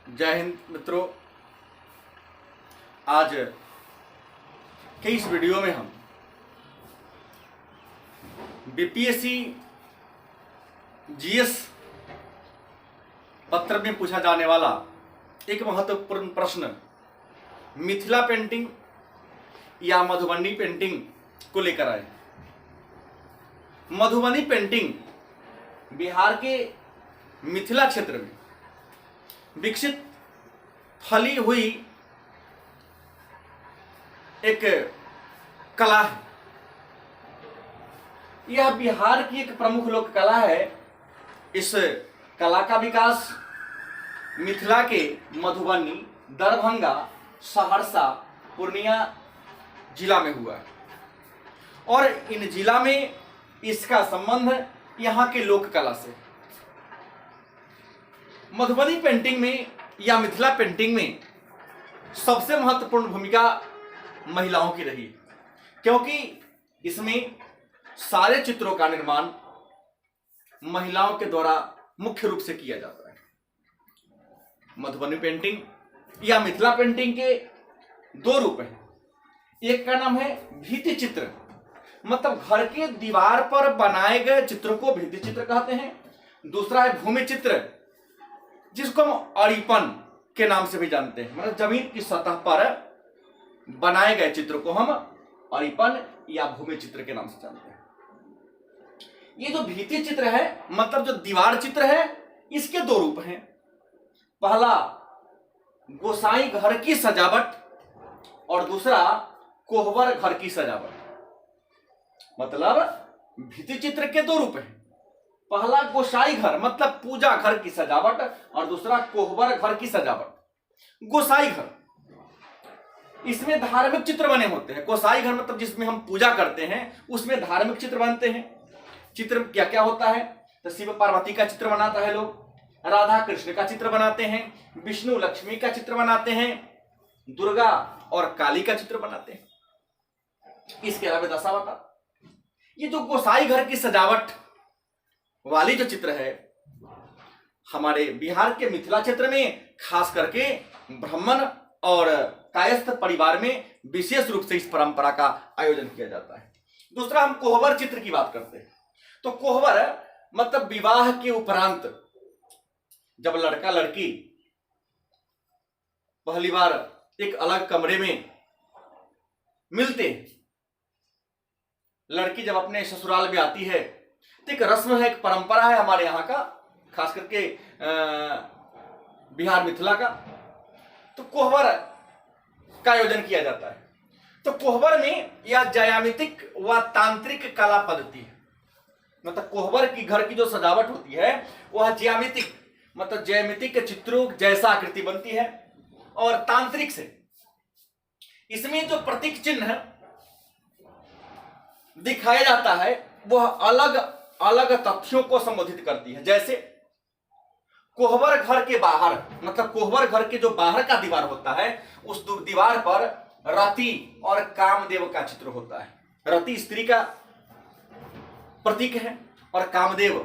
जय हिंद मित्रों। आज के इस वीडियो में हम बीपीएससी जीएस पत्र में पूछा जाने वाला एक महत्वपूर्ण प्रश्न मिथिला पेंटिंग या मधुबनी पेंटिंग को लेकर आए। मधुबनी पेंटिंग बिहार के मिथिला क्षेत्र में विकसित फली हुई एक कला है। यह बिहार की एक प्रमुख लोक कला है। इस कला का विकास मिथिला के मधुबनी, दरभंगा, सहरसा, पूर्णिया जिला में हुआ है और इन जिला में इसका संबंध यहाँ के लोक कला से। मधुबनी पेंटिंग में या मिथिला पेंटिंग में सबसे महत्वपूर्ण भूमिका महिलाओं की रही, क्योंकि इसमें सारे चित्रों का निर्माण महिलाओं के द्वारा मुख्य रूप से किया जाता है। मधुबनी पेंटिंग या मिथिला पेंटिंग के दो रूप हैं। एक का नाम है भित्ति चित्र, मतलब घर के दीवार पर बनाए गए चित्रों को भित्ति चित्र कहते हैं। दूसरा है भूमि चित्र, जिसको हम अड़िपन के नाम से भी जानते हैं, मतलब जमीन की सतह पर बनाए गए चित्र को हम अड़िपन या भूमि चित्र के नाम से जानते हैं। ये जो भित्ति चित्र है, मतलब जो दीवार चित्र है, इसके दो रूप हैं। पहला गोसाई घर की सजावट और दूसरा कोहबर घर की सजावट। मतलब भित्ति चित्र के दो रूप हैं। पहला गोसाई घर मतलब पूजा घर की सजावट और दूसरा कोहबर घर की सजावट। गोसाई घर, इसमें धार्मिक चित्र बने होते हैं। गोसाई घर मतलब जिसमें हम पूजा करते हैं, उसमें धार्मिक चित्र बनते हैं। चित्र क्या क्या होता है? तो शिव पार्वती का चित्र बनाता है लोग, राधा कृष्ण का चित्र बनाते हैं, विष्णु लक्ष्मी का चित्र बनाते हैं, दुर्गा और काली का चित्र बनाते हैं। इसके अलावा दशावतार। ये जो गोसाई घर की सजावट वाली जो चित्र है, हमारे बिहार के मिथिला क्षेत्र में खास करके ब्राह्मण और कायस्थ परिवार में विशेष रूप से इस परंपरा का आयोजन किया जाता है। दूसरा हम कोहबर चित्र की बात करते हैं। तो कोहबर मतलब विवाह के उपरांत जब लड़का लड़की पहली बार एक अलग कमरे में मिलते हैं, लड़की जब अपने ससुराल में आती है तो एक रस्म है, एक परंपरा है हमारे यहाँ का, खास करके बिहार मिथिला का। तो कोहबर का आयोजन किया जाता है। तो कोहबर में यह ज्यामितिक व तांत्रिक कला पद्धति है। मतलब कोहबर की घर की जो सजावट होती है वह ज्यामितिक मतलब ज्यामितिक के चित्रों जैसा आकृति बनती है और तांत्रिक से इसमें जो प्रतीक चिन्ह दिखाया जाता है वह अलग अलग तथ्यों को संबोधित करती है। जैसे कोहबर घर के बाहर, मतलब कोहबर घर के जो बाहर का दीवार होता है, उस दीवार पर रति और कामदेव का चित्र होता है। रति स्त्री का प्रतीक है और कामदेव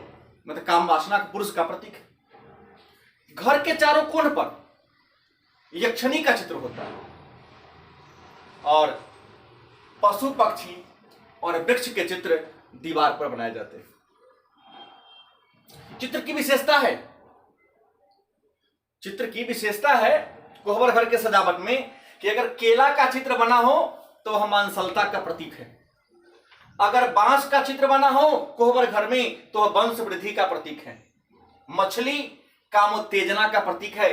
मतलब काम वासना का पुरुष का प्रतीक है। घर के चारों कोण पर यक्षिणी का चित्र होता है और पशु पक्षी और वृक्ष के चित्र दीवार पर बनाए जाते हैं। चित्र की विशेषता है कोहबर घर के सजावट में कि अगर केला का चित्र बना हो तो वह मांसलता का प्रतीक है। अगर बांस का चित्र बना हो कोहबर घर में तो वह वंश वृद्धि का प्रतीक है। मछली कामोत्तेजना का प्रतीक है।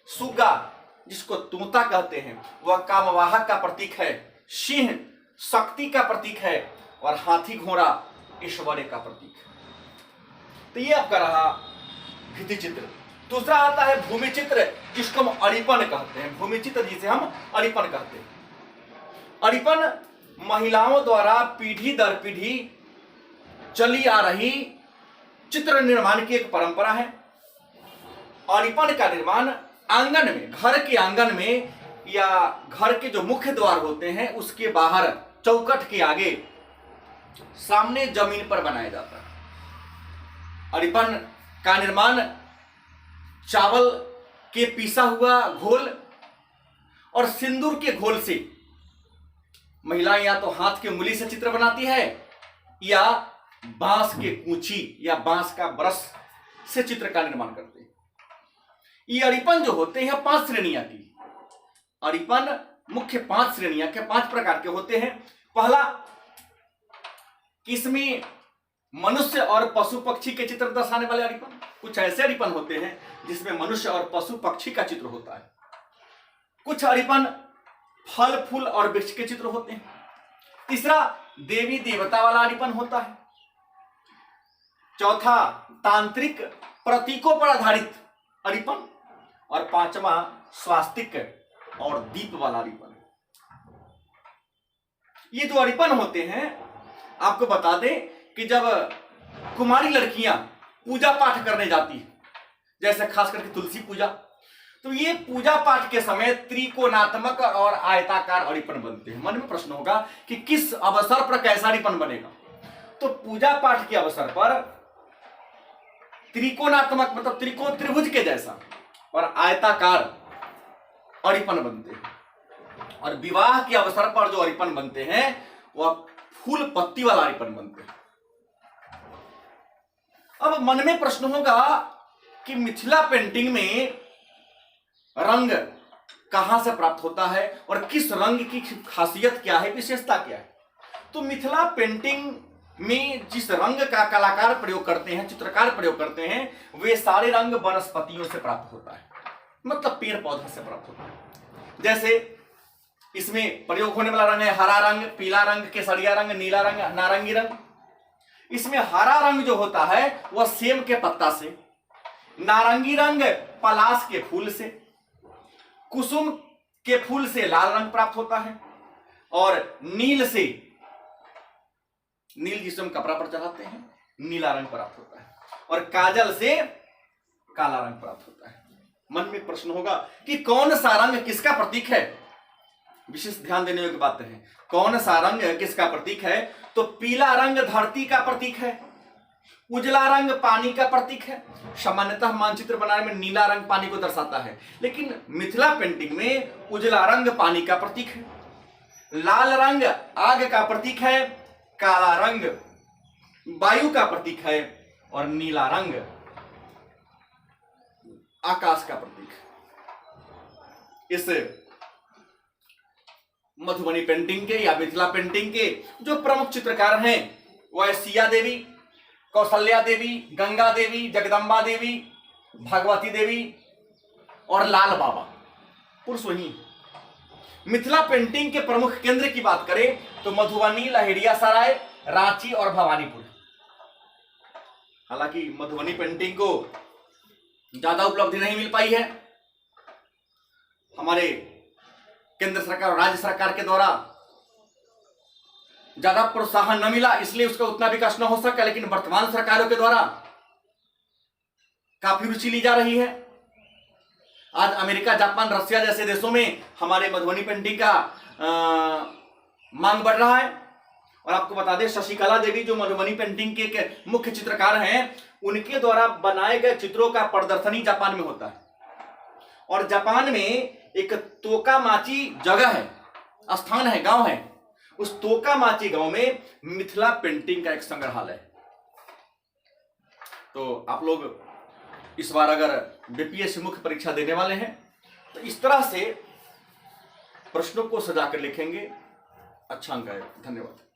सुगा जिसको तूता कहते हैं वह कामवाहक का प्रतीक है। सिंह शक्ति का प्रतीक है और हाथी घोड़ा ऐश्वर्य का प्रतीक है। तो ये आपका रहा भित्ति चित्र। दूसरा आता है भूमि चित्र, जिसको हम अड़िपन कहते हैं। भूमि चित्र जिसे हम अड़िपन कहते हैं। अड़िपन महिलाओं द्वारा पीढ़ी दर पीढ़ी चली आ रही चित्र निर्माण की एक परंपरा है। अड़िपन का निर्माण आंगन में, घर के आंगन में या घर के जो मुख्य द्वार होते हैं उसके बाहर चौखट के आगे सामने जमीन पर बनाया जाता है। अड़िपन का निर्माण चावल के पीसा हुआ घोल और सिंदूर के घोल से महिलाएं या तो हाथ के मूली से चित्र बनाती है या बांस के कूंची या बांस का ब्रश से चित्र का निर्माण करते हैं। ये अड़िपन जो होते हैं 5 श्रेणियां की। अड़िपन मुख्य 5 श्रेणियां के 5 प्रकार के होते हैं। पहला, इसमें मनुष्य और पशु पक्षी के चित्र दर्शाने वाले अड़िपन। कुछ ऐसे अड़िपन होते हैं जिसमें मनुष्य और पशु पक्षी का चित्र होता है। कुछ अड़िपन फल फूल और वृक्ष के चित्र होते हैं। तीसरा, देवी देवता वाला अड़िपन होता है। चौथा, तांत्रिक प्रतीकों पर आधारित अड़िपन। और 5वां, स्वास्तिक और दीप वाला अड़िपन। ये जो अड़िपन होते हैं, आपको बता दें कि जब कुमारी लड़कियां पूजा पाठ करने जाती है, जैसे खास करके तुलसी पूजा, तो ये पूजा पाठ के समय त्रिकोणात्मक और आयताकार अड़िपन बनते हैं। मन में प्रश्न होगा कि किस अवसर पर कैसा अड़िपन बनेगा। तो पूजा पाठ के अवसर पर त्रिकोणात्मक मतलब त्रिकोण त्रिभुज के जैसा और आयताकार अड़िपन बनते हैं। और विवाह के अवसर पर जो अड़िपन बनते हैं वह फूल पत्ती वाला अड़िपन बनते हैं। अब मन में प्रश्न होगा कि मिथिला पेंटिंग में रंग कहां से प्राप्त होता है और किस रंग की खासियत क्या है, विशेषता क्या है। तो मिथिला पेंटिंग में जिस रंग का कलाकार प्रयोग करते हैं, चित्रकार प्रयोग करते हैं, वे सारे रंग वनस्पतियों से प्राप्त होता है, मतलब पेड़ पौधों से प्राप्त होता है। जैसे इसमें प्रयोग होने वाला रंग है हरा रंग, पीला रंग, केसरिया रंग, नीला रंग, नारंगी रंग। इसमें हरा रंग जो होता है वह सेम के पत्ता से, नारंगी रंग पलाश के फूल से, कुसुम के फूल से लाल रंग प्राप्त होता है, और नील से, नील जिसमें हम कपड़ा पर चढ़ाते हैं, नीला रंग प्राप्त होता है, और काजल से काला रंग प्राप्त होता है। मन में प्रश्न होगा कि कौन सा रंग किसका प्रतीक है। विशेष ध्यान देने योग्य बात है, कौन सा रंग किसका प्रतीक है। तो पीला रंग धरती का प्रतीक है, उजला रंग पानी का प्रतीक है। सामान्यतः मानचित्र बनाने में नीला रंग पानी को दर्शाता है, लेकिन मिथिला पेंटिंग में उजला रंग पानी का प्रतीक है, लाल रंग आग का प्रतीक है, काला रंग वायु का प्रतीक है, और नीला रंग आकाश का प्रतीक है। इस मधुबनी पेंटिंग के या मिथिला पेंटिंग के जो प्रमुख चित्रकार हैं वह सिया देवी, कौशल्या देवी, गंगा देवी, जगदम्बा देवी, भगवती देवी और लाल बाबा, पुरुष वही। मिथिला पेंटिंग के प्रमुख केंद्र की बात करें तो मधुबनी, लहेरियासराय, रांची और भवानीपुर। हालांकि मधुबनी पेंटिंग को ज्यादा उपलब्धि नहीं मिल पाई है, हमारे केंद्र सरकार और राज्य सरकार के द्वारा ज्यादा प्रोत्साहन न मिला, इसलिए उसका उतना विकास न हो सका। लेकिन वर्तमान सरकारों के द्वारा काफी रुचि ली जा रही है। आज अमेरिका, जापान, रशिया जैसे देशों में हमारे मधुबनी पेंटिंग का मांग बढ़ रहा है। और आपको बता दें, शशिकला देवी जो मधुबनी पेंटिंग के मुख्य चित्रकार हैं, उनके द्वारा बनाए गए चित्रों का प्रदर्शनी जापान में होता है। और जापान में एक तोकामाची जगह है, स्थान है, गांव है, उस तोकामाची गांव में मिथिला पेंटिंग का एक संग्रहालय है। तो आप लोग इस बार अगर बीपीएससी मुख्य परीक्षा देने वाले हैं तो इस तरह से प्रश्नों को सजाकर लिखेंगे, अच्छा अंक आएगा। धन्यवाद।